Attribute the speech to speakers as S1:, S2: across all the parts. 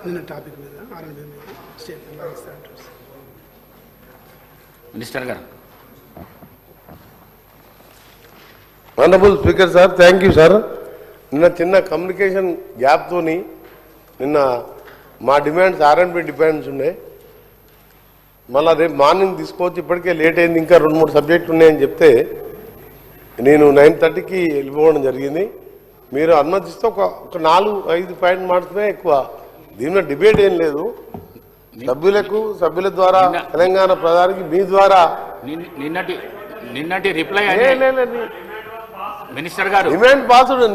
S1: నిన్న టాపిక్ మీద ఆర్ఎన్బి మీద స్టేట్మెంట్ ఇస్తారు
S2: మినిస్టర్ గారు.
S3: Honourable speaker sir, thank you sir. నిన్న చిన్న కమ్యూనికేషన్ గ్యాప్తోని నిన్న మా డిమాండ్స్ ఆర్ఎన్బి డిమాండ్స్ ఉన్నాయి. మళ్ళీ రేపు మార్నింగ్ తీసుకోవచ్చు, ఇప్పటికే లేట్ అయింది, ఇంకా 2-3 సబ్జెక్టులు ఉన్నాయని చెప్తే నేను 9:30కి వెళ్ళిపోవడం జరిగింది. మీరు అనుమతిస్తే ఒక 4-5 పాయింట్ మాత్రమే ఎక్కువ, దీనిలో డిబేట్ ఏం లేదు. సభ్యుల ద్వారా తెలంగాణ ప్రధానికి మీ ద్వారా
S2: నిన్నటి రిప్లై మినిస్టర్ గారు
S3: డిమాండ్ పాస్డ్
S2: 1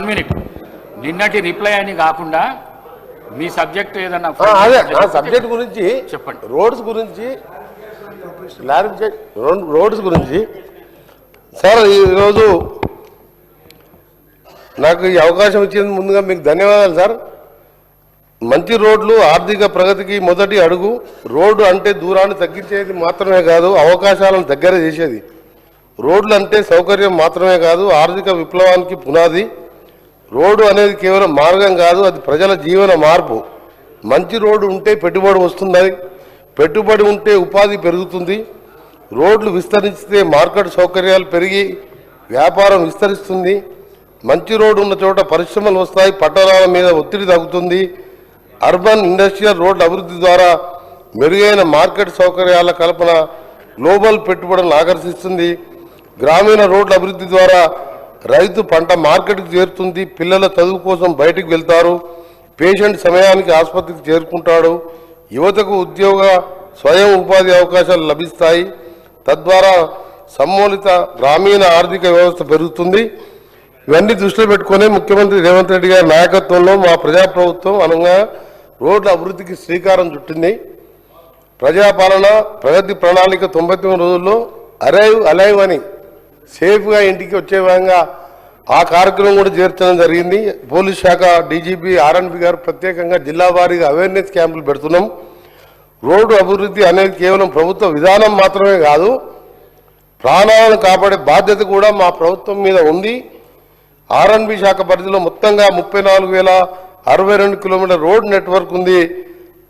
S2: మినిట్ నిన్నటి రిప్లై అని కాకుండా మీ సబ్జెక్ట్ ఏదన్నా
S3: అదే సబ్జెక్ట్ గురించి
S2: చెప్పండి.
S3: రోడ్స్ గురించి సార్, ఈరోజు నాకు ఈ అవకాశం ఇచ్చేందుకు ముందుగా మీకు ధన్యవాదాలు సార్. మంచి రోడ్లు ఆర్థిక ప్రగతికి మొదటి అడుగు. రోడ్డు అంటే దూరాన్ని తగ్గించేది మాత్రమే కాదు, అవకాశాలను దగ్గర చేసేది. రోడ్లు అంటే సౌకర్యం మాత్రమే కాదు, ఆర్థిక విప్లవానికి పునాది. రోడ్డు అనేది కేవలం మార్గం కాదు, అది ప్రజల జీవన మార్పు. మంచి రోడ్డు ఉంటే పెట్టుబడి వస్తుంది, పెట్టుబడి ఉంటే ఉపాధి పెరుగుతుంది. రోడ్లు విస్తరిస్తే మార్కెట్ సౌకర్యాలు పెరిగి వ్యాపారం విస్తరిస్తుంది. మంచి రోడ్డు ఉన్న చోట పరిశ్రమలు వస్తాయి, పట్టణాల మీద ఒత్తిడి తగ్గుతుంది. అర్బన్ ఇండస్ట్రియల్ రోడ్ల అభివృద్ధి ద్వారా మెరుగైన మార్కెట్ సౌకర్యాల కల్పన గ్లోబల్ పెట్టుబడులను ఆకర్షిస్తుంది. గ్రామీణ రోడ్ల అభివృద్ధి ద్వారా రైతు పంట మార్కెట్కి చేరుతుంది. పిల్లల చదువు కోసం బయటికి వెళ్తారు, పేషెంట్ సమయానికి ఆసుపత్రికి చేరుకుంటాడు. యువతకు ఉద్యోగ స్వయం ఉపాధి అవకాశాలు లభిస్తాయి. తద్వారా సమ్మోలిత గ్రామీణ ఆర్థిక వ్యవస్థ పెరుగుతుంది. ఇవన్నీ దృష్టిలో పెట్టుకుని ముఖ్యమంత్రి రేవంత్ రెడ్డి గారి నాయకత్వంలో మా ప్రజాప్రభుత్వం అనగా రోడ్ల అభివృద్ధికి శ్రీకారం చుట్టింది. ప్రజాపాలన ప్రగతి ప్రణాళిక 99 రోజుల్లో అలైవ్ అని సేఫ్గా ఇంటికి వచ్చే విధంగా ఆ కార్యక్రమం కూడా చేర్చడం జరిగింది. పోలీస్ శాఖ డీజీపీ ఆర్ఎన్బి గారు ప్రత్యేకంగా జిల్లా వారీగా అవేర్నెస్ క్యాంపులు పెడుతున్నాం. రోడ్డు అభివృద్ధి అనేది కేవలం ప్రభుత్వ విధానం మాత్రమే కాదు, ప్రాణాలను కాపాడే బాధ్యత కూడా మా ప్రభుత్వం మీద ఉంది. ఆర్ఎన్బి శాఖ పరిధిలో మొత్తంగా 34,062 కిలోమీటర్ల రోడ్ నెట్వర్క్ ఉంది.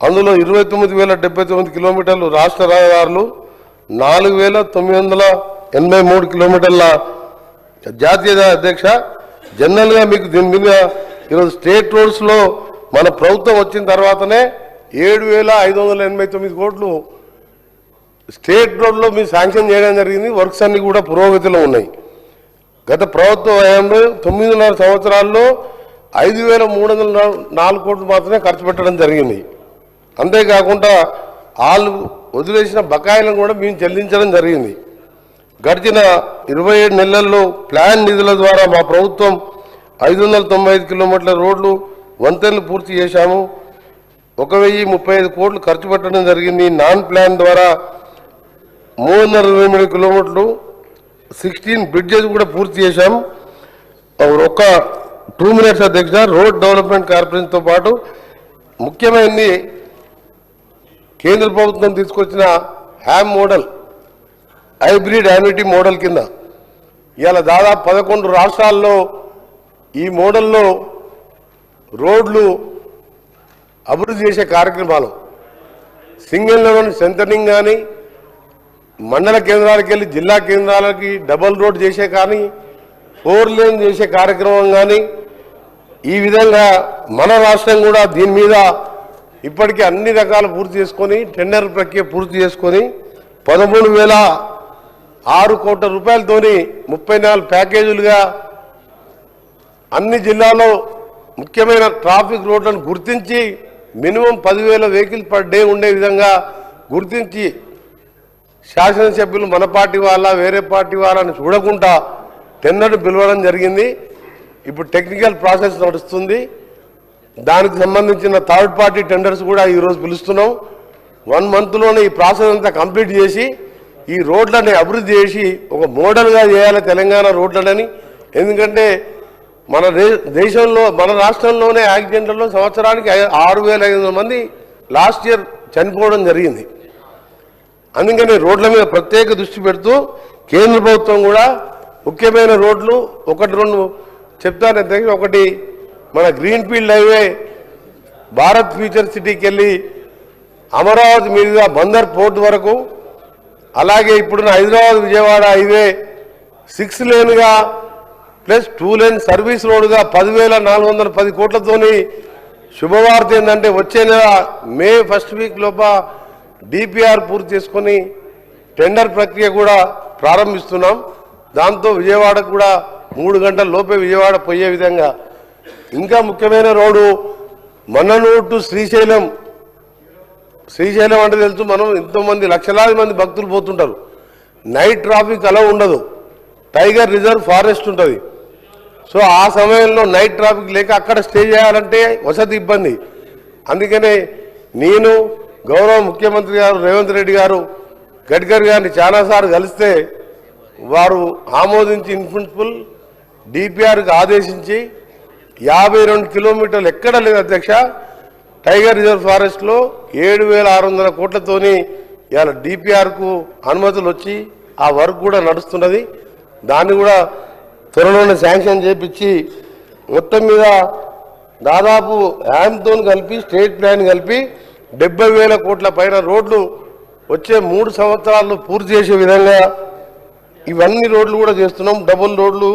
S3: అందులో 29,079 కిలోమీటర్లు రాష్ట్ర రహదారులు, 4,983 కిలోమీటర్ల జాతీయ అధ్యక్ష. జనరల్గా మీకు దీని మీద ఈరోజు స్టేట్ రోడ్స్లో మన ప్రభుత్వం వచ్చిన తర్వాతనే 7,589 కోట్లు స్టేట్ రోడ్లో మీరు శాంక్షన్ చేయడం జరిగింది. వర్క్స్ అన్ని కూడా పురోగతిలో ఉన్నాయి. గత ప్రభుత్వ హయాంలో 9.5 సంవత్సరాల్లో 5,304 కోట్లు మాత్రమే ఖర్చు పెట్టడం జరిగింది. అంతేకాకుండా వాళ్ళు వదిలేసిన బకాయిలను కూడా మేము చెల్లించడం జరిగింది. గడిచిన 27 నెలల్లో ప్లాన్ నిధుల ద్వారా మా ప్రభుత్వం 595 కిలోమీటర్ల రోడ్లు వంతెనలు పూర్తి చేశాము. 1,035 కోట్లు ఖర్చు పెట్టడం జరిగింది. నాన్ ప్లాన్ ద్వారా 323 కిలోమీటర్లు 16 బ్రిడ్జెస్ కూడా పూర్తి చేశాం. ఒక 2 మినిట్స్ అధ్యక్ష. రోడ్ డెవలప్మెంట్ కార్పొరేషన్తో పాటు ముఖ్యమైనది కేంద్ర ప్రభుత్వం తీసుకొచ్చిన HAM model, hybrid annuity model కింద ఇవాళ దాదాపు 11 రాష్ట్రాల్లో ఈ మోడల్లో రోడ్లు అభివృద్ధి చేసే కార్యక్రమాలు, సింగిల్ లెవెల్ సెంటరింగ్ కానీ, మండల కేంద్రాలకు వెళ్ళి జిల్లా కేంద్రాలకి డబల్ రోడ్ చేసే కానీ, 4 లేన్ చేసే కార్యక్రమం కానీ, ఈ విధంగా మన రాష్ట్రం కూడా దీని మీద ఇప్పటికీ అన్ని రకాలు పూర్తి చేసుకొని టెండర్ ప్రక్రియ పూర్తి చేసుకొని 13,006 కోట్ల రూపాయలతోని 34 ప్యాకేజీలుగా అన్ని జిల్లాల్లో ముఖ్యమైన ట్రాఫిక్ రోడ్లను గుర్తించి మినిమం 10,000 వెహికల్స్ పర్ డే ఉండే విధంగా గుర్తించి శాసనసభ్యులు మన పార్టీ వాళ్ళ వేరే పార్టీ వాళ్ళని చూడకుండా టెండర్ పిలవడం జరిగింది. ఇప్పుడు టెక్నికల్ ప్రాసెస్ నడుస్తుంది. దానికి సంబంధించిన థర్డ్ పార్టీ టెండర్స్ కూడా ఈరోజు పిలుస్తున్నాం. 1 మంత్లోనే ఈ ప్రాసెస్ అంతా కంప్లీట్ చేసి ఈ రోడ్లని అభివృద్ధి చేసి ఒక మోడల్గా చేయాలి తెలంగాణ రోడ్లని. ఎందుకంటే మన దేశంలో మన రాష్ట్రంలోనే యాక్సిడెంట్లలో సంవత్సరానికి 6,500 మంది లాస్ట్ ఇయర్ చనిపోవడం జరిగింది. అందుకని రోడ్ల మీద ప్రత్యేక దృష్టి పెడుతూ కేంద్ర ప్రభుత్వం కూడా ముఖ్యమైన రోడ్లు 1-2 చెప్తాను. ఒకటి మన green field highway Bharat future సిటీకి వెళ్ళి అమరావతి మీదుగా బందర్ పోర్ట్ వరకు, అలాగే ఇప్పుడున్న హైదరాబాద్ విజయవాడ హైవే 6 లేన్గా ప్లస్ 2 లేన్ సర్వీస్ రోడ్డుగా 10,410 కోట్లతోని శుభవార్త ఏంటంటే వచ్చే నెల మే 1st వీక్ లోప డిపిఆర్ పూర్తి చేసుకొని టెండర్ ప్రక్రియ కూడా ప్రారంభిస్తున్నాం. దాంతో విజయవాడకు కూడా 3 గంటల లోపే విజయవాడ పోయే విధంగా. ఇంకా ముఖ్యమైన రోడ్డు మన్ననూరు టు శ్రీశైలం. శ్రీశైలం అంటే తెలుసు, మనం ఎంతోమంది లక్షలాది మంది భక్తులు పోతుంటారు. నైట్ ట్రాఫిక్ అలా ఉండదు, టైగర్ రిజర్వ్ ఫారెస్ట్ ఉంటుంది. సో ఆ సమయంలో నైట్ ట్రాఫిక్ లేక అక్కడ స్టే చేయాలంటే వసతి ఇబ్బంది. అందుకనే నేను గౌరవ ముఖ్యమంత్రి గారు రేవంత్ రెడ్డి గారు గడ్కరీ గారిని చాలాసార్లు కలిస్తే వారు ఆమోదించి ఇన్ ప్రిన్సిపల్ డిపిఆర్కి ఆదేశించి 52 కిలోమీటర్లు ఎక్కడ లేదు అధ్యక్ష, టైగర్ రిజర్వ్ ఫారెస్ట్లో 7,600 కోట్లతోని ఇవాళ డిపిఆర్కు అనుమతులు వచ్చి ఆ వర్క్ కూడా నడుస్తున్నది. దాన్ని కూడా త్వరలోనే శాంక్షన్ చేపించి మొత్తం మీద దాదాపు హ్యామ్తో కలిపి స్టేట్ ప్లాన్ కలిపి 70,000 కోట్ల పైన రోడ్లు వచ్చే 3 సంవత్సరాల్లో పూర్తి చేసే విధంగా ఇవన్నీ రోడ్లు కూడా చేస్తున్నాం. డబుల్ రోడ్లు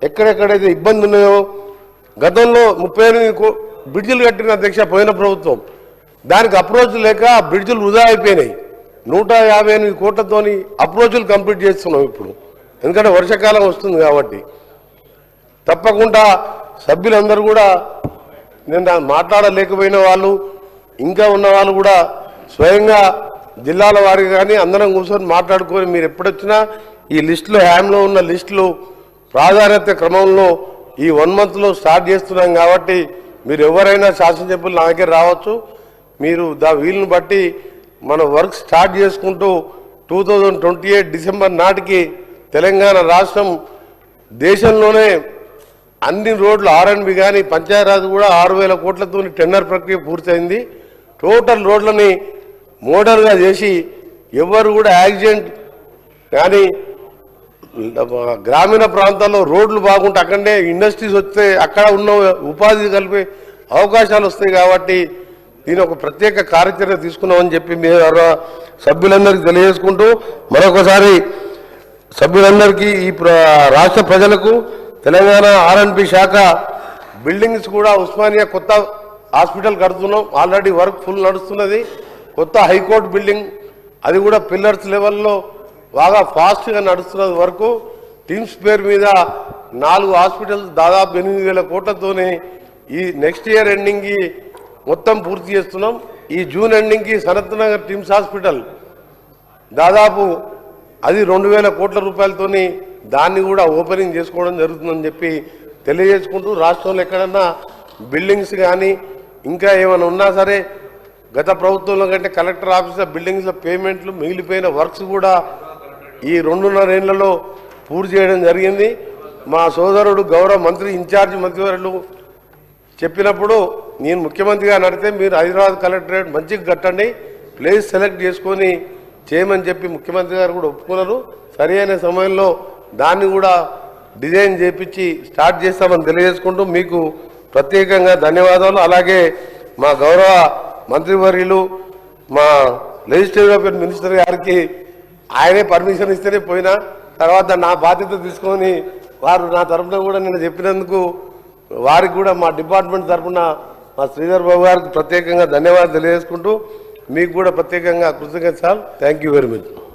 S3: ఎక్కడెక్కడైతే ఇబ్బంది ఉన్నాయో, గతంలో 38 బ్రిడ్జిలు కట్టిన అధ్యక్ష పోయిన ప్రభుత్వం, దానికి అప్రోచ్ లేక బ్రిడ్జిలు వృధా అయిపోయినాయి. 158 కోట్లతోని అప్రోచ్లు కంప్లీట్ చేస్తున్నాం ఇప్పుడు, ఎందుకంటే వర్షాకాలం వస్తుంది కాబట్టి. తప్పకుండా సభ్యులందరూ కూడా, నేను మాట్లాడలేకపోయిన వాళ్ళు ఇంకా ఉన్న వాళ్ళు కూడా స్వయంగా జిల్లాల వారికి కానీ అందరం కూర్చొని మాట్లాడుకొని మీరు ఎప్పుడొచ్చినా ఈ లిస్టులో హ్యామ్లో ఉన్న లిస్టులు ప్రాధాన్యత క్రమంలో ఈ 1 monthలో స్టార్ట్ చేస్తున్నాం కాబట్టి మీరు ఎవరైనా శాసనసభ్యులు నా దగ్గర రావచ్చు. మీరు వీలుని బట్టి మన వర్క్ స్టార్ట్ చేసుకుంటూ 2028 డిసెంబర్ నాటికి తెలంగాణ రాష్ట్రం దేశంలోనే అన్ని రోడ్లు ఆర్ఎండ్బి కానీ పంచాయతీరాజ్ కూడా 6,000 కోట్లతో టెండర్ ప్రక్రియ పూర్తయింది. టోటల్ రోడ్లని మోడల్గా చేసి ఎవరు కూడా యాక్సిడెంట్ కానీ గ్రామీణ ప్రాంతాల్లో రోడ్లు బాగుంటే అక్కడనే ఇండస్ట్రీస్ వస్తే అక్కడ ఉన్న ఉపాధి కలిపే అవకాశాలు వస్తాయి. కాబట్టి దీని ఒక ప్రత్యేక కార్యాచరణ తీసుకున్నామని చెప్పి మీ సభ్యులందరికీ తెలియజేసుకుంటూ మరొకసారి సభ్యులందరికీ ఈ రాష్ట్ర ప్రజలకు తెలంగాణ ఆర్ఎండ్బి శాఖ బిల్డింగ్స్ కూడా ఉస్మానియా కొత్త హాస్పిటల్ కడుతున్నాం. ఆల్రెడీ వర్క్ ఫుల్ నడుస్తున్నది. కొత్త హైకోర్టు బిల్డింగ్ అది కూడా పిల్లర్స్ లెవెల్లో బాగా ఫాస్ట్గా నడుస్తున్నది వరకు. టీమ్స్ పేరు మీద 4 హాస్పిటల్స్ దాదాపు 8,000 కోట్లతోనే ఈ నెక్స్ట్ ఇయర్ ఎండింగ్కి మొత్తం పూర్తి చేస్తున్నాం. ఈ జూన్ ఎండింగ్కి సనత్ నగర్ టీమ్స్ హాస్పిటల్ దాదాపు అది 2,000 కోట్ల రూపాయలతోని దాన్ని కూడా ఓపెనింగ్ చేసుకోవడం జరుగుతుందని చెప్పి తెలియజేసుకుంటూ, రాష్ట్రంలో ఎక్కడన్నా బిల్డింగ్స్ కానీ ఇంకా ఏమైనా ఉన్నా సరే గత ప్రభుత్వంలో కంటే కలెక్టర్ ఆఫీసర్ బిల్డింగ్స్ పేమెంట్లు మిగిలిపోయిన వర్క్స్ కూడా ఈ 2.5 ఏళ్లలో పూర్తి చేయడం జరిగింది. మా సోదరుడు గౌరవ మంత్రి ఇన్ఛార్జి మంత్రివర్యులు చెప్పినప్పుడు నేను ముఖ్యమంత్రిగా నడితే మీరు హైదరాబాద్ కలెక్టరేట్ మంచిగా కట్టండి, ప్లేస్ సెలెక్ట్ చేసుకొని చేయమని చెప్పి ముఖ్యమంత్రి గారు కూడా ఒప్పుకున్నారు. సరి అయిన సమయంలో దాన్ని కూడా డిజైన్ చేపించి స్టార్ట్ చేస్తామని తెలియజేసుకుంటూ మీకు ప్రత్యేకంగా ధన్యవాదాలు. అలాగే మా గౌరవ మంత్రివర్యులు మా లెజిస్లేటివ్ అఫేర్స్ మినిస్టర్ గారికి ఆయనే పర్మిషన్ ఇస్తేనే పోయినా, తర్వాత నా బాధ్యత తీసుకొని వారు నా తరఫున కూడా నేను చెప్పినందుకు వారికి కూడా మా డిపార్ట్మెంట్ తరఫున మా శ్రీధర్ బాబు గారికి ప్రత్యేకంగా ధన్యవాదాలు తెలియజేసుకుంటూ మీకు కూడా ప్రత్యేకంగా కృతజ్ఞతలు. Thank you very much.